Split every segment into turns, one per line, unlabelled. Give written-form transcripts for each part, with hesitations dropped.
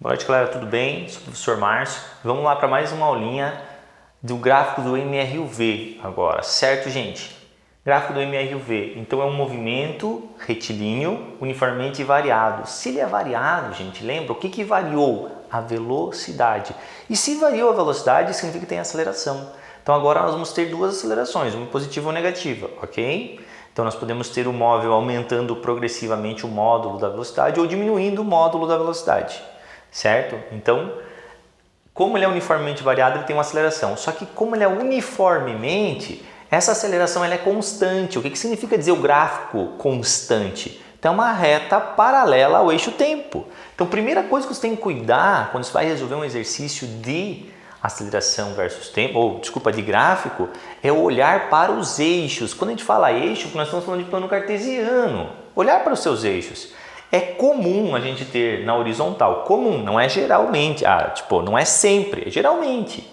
Boa noite, galera, tudo bem? Sou o professor Márcio. Vamos lá para mais uma aulinha do gráfico do MRUV agora, certo, gente? Gráfico do MRUV, então é um movimento retilíneo uniformemente variado. Se ele é variado, gente, lembra o que variou? A velocidade. E se variou a velocidade, significa que tem aceleração. Então agora nós vamos ter duas acelerações, uma positiva e uma negativa, ok? Então nós podemos ter o móvel aumentando progressivamente o módulo da velocidade ou diminuindo o módulo da velocidade. Certo? Então, como ele é uniformemente variado, ele tem uma aceleração. Só que como ele é uniformemente, essa aceleração ela é constante. O que significa dizer o gráfico constante? Então, é uma reta paralela ao eixo tempo. Então, primeira coisa que você tem que cuidar quando você vai resolver um exercício de aceleração versus tempo, ou desculpa, de gráfico, é olhar para os eixos. Quando a gente fala eixo, nós estamos falando de plano cartesiano. Olhar para os seus eixos. É comum a gente ter na horizontal, comum, não é geralmente, não é sempre, é geralmente.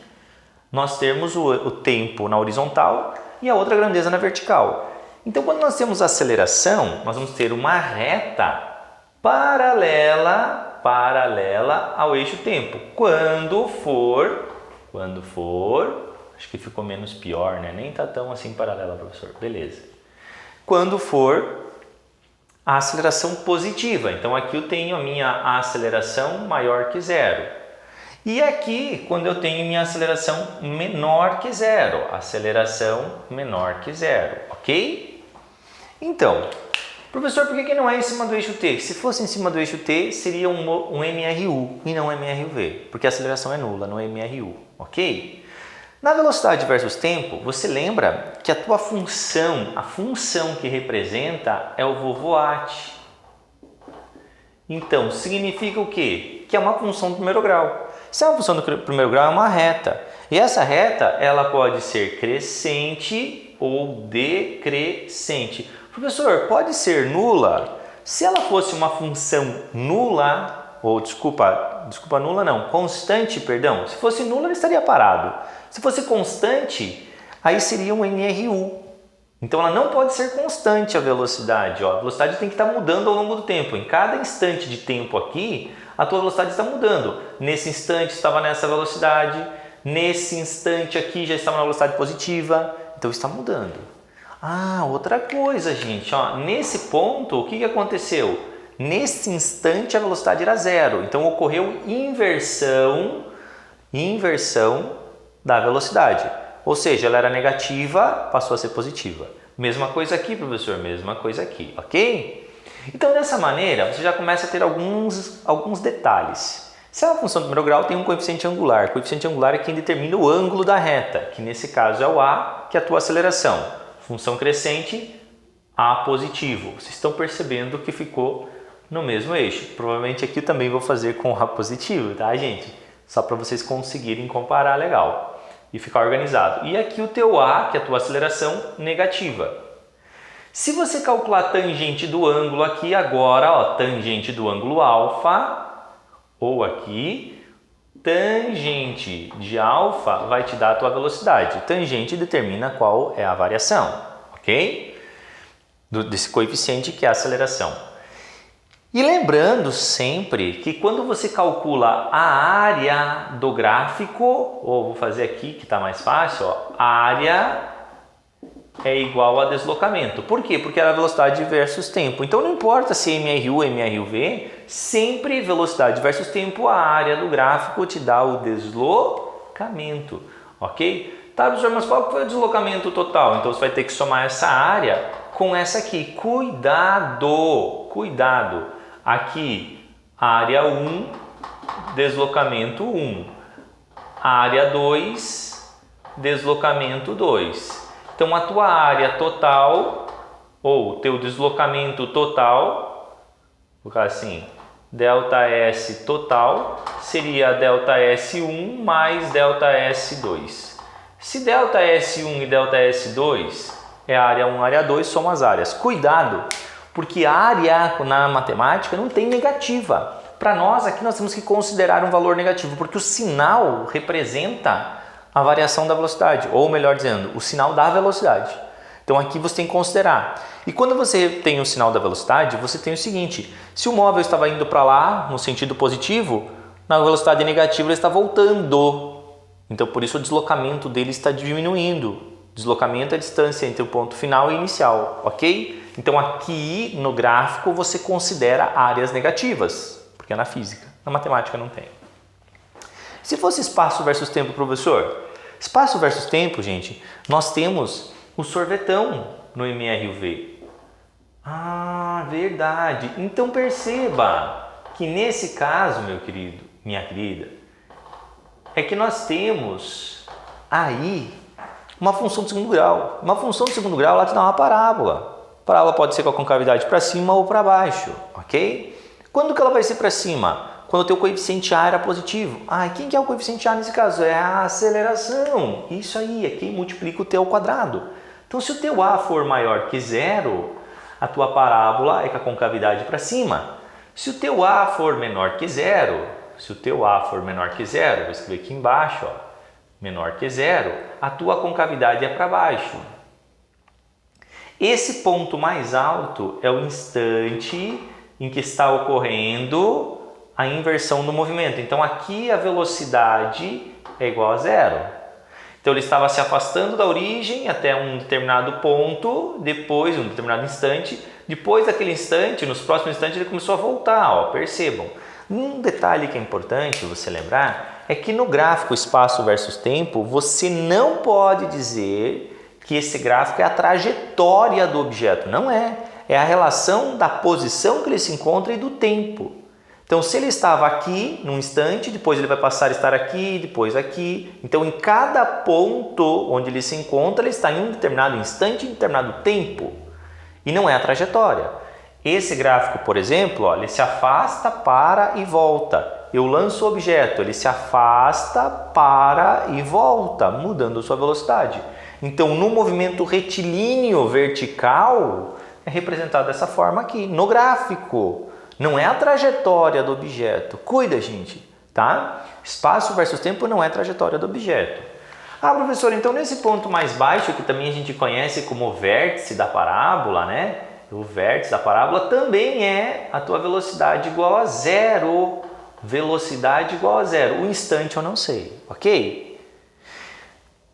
Nós temos o tempo na horizontal e a outra grandeza na vertical. Então, quando nós temos aceleração, nós vamos ter uma reta paralela ao eixo tempo. Quando for, acho que ficou menos pior, né? Nem tá tão assim paralela, professor. Beleza. Quando for a aceleração positiva. Então, aqui eu tenho a minha aceleração maior que zero. E aqui, quando eu tenho minha aceleração menor que zero. Aceleração menor que zero, ok? Então, professor, por que não é em cima do eixo T? Se fosse em cima do eixo T, seria um MRU e não MRV, porque a aceleração é nula no MRU, ok? Na velocidade versus tempo, você lembra que a tua função, a função que representa é o vovoate. Então, significa o quê? Que é uma função do primeiro grau. Se é uma função do primeiro grau, é uma reta. E essa reta, ela pode ser crescente ou decrescente. Professor, pode ser nula? Se ela fosse uma função nula, ou nula não, constante, perdão. Se fosse nula, ele estaria parado. Se fosse constante, aí seria um MRU. Então ela não pode ser constante a velocidade. A velocidade tem que estar mudando ao longo do tempo. Em cada instante de tempo aqui, a tua velocidade está mudando. Nesse instante estava nessa velocidade, nesse instante aqui já estava na velocidade positiva, então está mudando. Outra coisa, gente, nesse ponto, o que aconteceu? Nesse instante a velocidade era zero, então ocorreu inversão da velocidade. Ou seja, ela era negativa, passou a ser positiva. Mesma coisa aqui, professor, mesma coisa aqui, ok? Então, dessa maneira, você já começa a ter alguns detalhes. Se é uma função do primeiro grau, tem um coeficiente angular. O coeficiente angular é quem determina o ângulo da reta, que nesse caso é o A, que é a tua aceleração. Função crescente, A positivo. Vocês estão percebendo que ficou no mesmo eixo. Provavelmente aqui eu também vou fazer com A positivo, tá, gente? Só para vocês conseguirem comparar legal e ficar organizado. E aqui o teu A, que é a tua aceleração negativa. Se você calcular a tangente do ângulo aqui agora, tangente do ângulo alfa, ou aqui, tangente de alfa vai te dar a tua velocidade. Tangente determina qual é a variação, ok? Desse coeficiente que é a aceleração. E lembrando sempre que quando você calcula a área do gráfico, ou vou fazer aqui que está mais fácil, a área é igual a deslocamento. Por quê? Porque era velocidade versus tempo. Então não importa se é MRU ou MRV, sempre velocidade versus tempo, a área do gráfico te dá o deslocamento, ok? Tá, professor, mas qual foi o deslocamento total? Então você vai ter que somar essa área com essa aqui. Cuidado! Aqui, área 1, deslocamento 1. Área 2, deslocamento 2. Então, a tua área total, ou teu deslocamento total, vou colocar assim, ΔS total, seria ΔS1 mais ΔS2. Se ΔS1 e ΔS2 é área 1 e área 2, são as áreas. Cuidado! Porque a área na matemática não tem negativa. Para nós aqui nós temos que considerar um valor negativo, porque o sinal representa a variação da velocidade, ou melhor dizendo, o sinal da velocidade. Então aqui você tem que considerar. E quando você tem o sinal da velocidade, você tem o seguinte: se o móvel estava indo para lá no sentido positivo, Na velocidade negativa ele está voltando. Então por isso o deslocamento dele está diminuindo. Deslocamento é a distância entre o ponto final e inicial, ok? Então aqui no gráfico você considera áreas negativas, porque é na física, na matemática não tem. Se fosse espaço versus tempo, professor? Espaço versus tempo, gente, nós temos o sorvetão no MRUV. Ah, verdade. Então perceba que nesse caso, meu querido, minha querida, é que nós temos aí uma função de segundo grau. Uma função de segundo grau ela te dá uma parábola. A parábola pode ser com a concavidade para cima ou para baixo, ok? Quando que ela vai ser para cima? Quando o teu coeficiente A era positivo. Ah, e quem que é o coeficiente A nesse caso? É a aceleração. Isso aí, é quem multiplica o t ao quadrado. Então, se o teu A for maior que zero, a tua parábola é com a concavidade para cima. Se o teu A for menor que zero, vou escrever aqui embaixo, ó, menor que zero, a tua concavidade é para baixo. Esse ponto mais alto é o instante em que está ocorrendo a inversão do movimento. Então aqui a velocidade é igual a zero. Então ele estava se afastando da origem até um determinado ponto, depois um determinado instante, depois daquele instante, nos próximos instantes ele começou a voltar, ó, percebam. Um detalhe que é importante você lembrar é que no gráfico espaço versus tempo, você não pode dizer que esse gráfico é a trajetória do objeto, não é. É a relação da posição que ele se encontra e do tempo. Então, se ele estava aqui num instante, depois ele vai passar a estar aqui, depois aqui. Então, em cada ponto onde ele se encontra, ele está em um determinado instante, em um determinado tempo. E não é a trajetória. Esse gráfico, por exemplo, ó, ele se afasta, para e volta. Eu lanço o objeto, ele se afasta, para e volta, mudando sua velocidade. Então, no movimento retilíneo vertical, é representado dessa forma aqui, no gráfico. Não é a trajetória do objeto. Cuida, gente, tá? Espaço versus tempo não é trajetória do objeto. Ah, professor, então nesse ponto mais baixo, que também a gente conhece como vértice da parábola, né? O vértice da parábola também é a tua velocidade igual a zero. Velocidade igual a zero. O instante eu não sei, ok?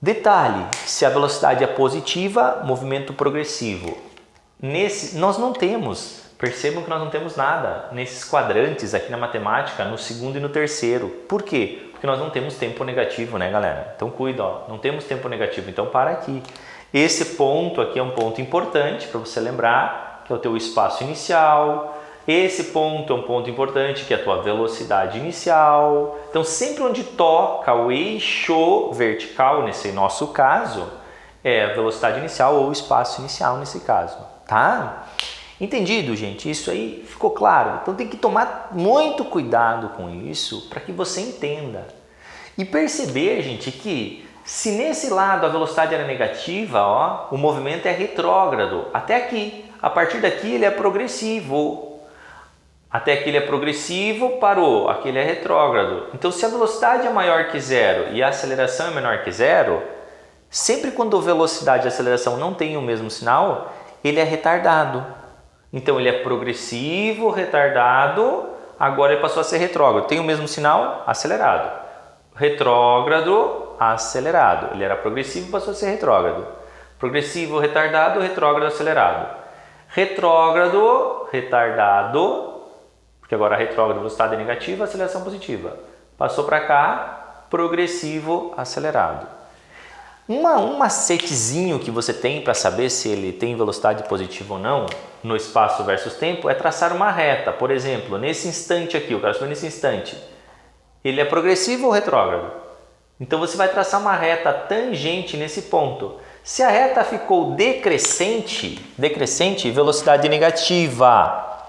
Detalhe, se a velocidade é positiva, movimento progressivo. Nós não temos... Percebam que nós não temos nada nesses quadrantes aqui na matemática, no segundo e no terceiro. Por quê? Porque nós não temos tempo negativo, né, galera? Então cuida, ó, não temos tempo negativo, então para aqui. Esse ponto aqui é um ponto importante para você lembrar, que é o teu espaço inicial. Esse ponto é um ponto importante, que é a tua velocidade inicial. Então sempre onde toca o eixo vertical, nesse nosso caso, é a velocidade inicial ou o espaço inicial nesse caso, tá? Entendido, gente? Isso aí ficou claro? Então tem que tomar muito cuidado com isso para que você entenda. E perceber, gente, que se nesse lado a velocidade era negativa, ó, o movimento é retrógrado até aqui. A partir daqui ele é progressivo. Até aqui ele é progressivo, parou. Aqui ele é retrógrado. Então se a velocidade é maior que zero e a aceleração é menor que zero, sempre quando a velocidade e a aceleração não têm o mesmo sinal, ele é retardado. Então ele é progressivo, retardado, agora ele passou a ser retrógrado. Tem o mesmo sinal? Acelerado. Retrógrado, acelerado. Ele era progressivo, passou a ser retrógrado. Progressivo, retardado, retrógrado, acelerado. Retrógrado, retardado, porque agora retrógrado, velocidade é negativa, aceleração positiva. Passou para cá, progressivo, acelerado. Um macetezinho que você tem para saber se ele tem velocidade positiva ou não no espaço versus tempo é traçar uma reta. Por exemplo, nesse instante aqui, eu quero saber nesse instante, ele é progressivo ou retrógrado? Então você vai traçar uma reta tangente nesse ponto. Se a reta ficou decrescente, velocidade negativa.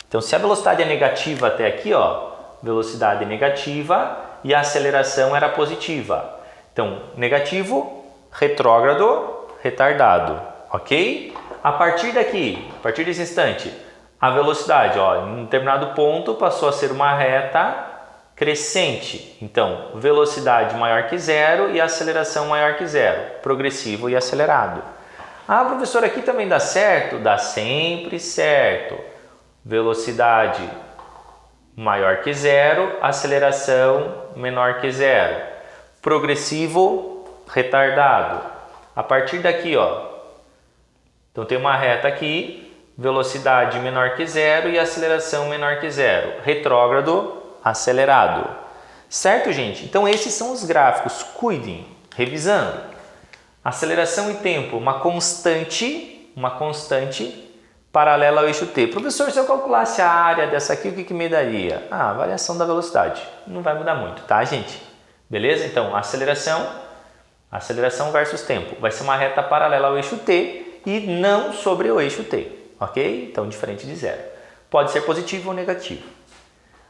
Então se a velocidade é negativa até aqui, ó, velocidade negativa e a aceleração era positiva. Então, negativo, retrógrado, retardado, ok? A partir daqui, a partir desse instante, a velocidade, ó, em um determinado ponto passou a ser uma reta crescente. Então, velocidade maior que zero e aceleração maior que zero, progressivo e acelerado. Ah, professor, aqui também dá certo? Dá sempre certo. Velocidade maior que zero, aceleração menor que zero. Progressivo, retardado. A partir daqui, ó, então tem uma reta aqui, velocidade menor que zero e aceleração menor que zero. Retrógrado, acelerado. Certo, gente? Então esses são os gráficos. Cuidem, revisando. Aceleração e tempo, uma constante paralela ao eixo T. Professor, se eu calculasse a área dessa aqui, o que me daria? Ah, a variação da velocidade. Não vai mudar muito, tá, gente? Beleza? Então, aceleração versus tempo. Vai ser uma reta paralela ao eixo T e não sobre o eixo T, ok? Então, diferente de zero. Pode ser positivo ou negativo.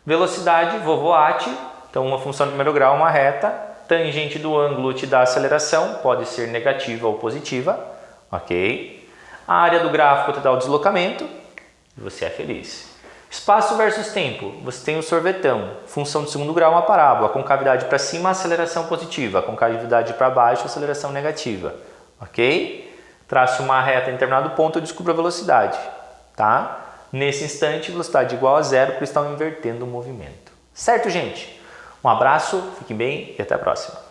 Velocidade, vovoate. Então, uma função de primeiro grau, uma reta. Tangente do ângulo te dá aceleração, pode ser negativa ou positiva, ok? A área do gráfico te dá o deslocamento e você é feliz. Espaço versus tempo, você tem o sorvetão, função de segundo grau, uma parábola, concavidade para cima, aceleração positiva, concavidade para baixo, aceleração negativa, ok? Trace uma reta em determinado ponto e descubra a velocidade, tá? Nesse instante, velocidade igual a zero, porque estão invertendo o movimento. Certo, gente? Um abraço, fiquem bem e até a próxima.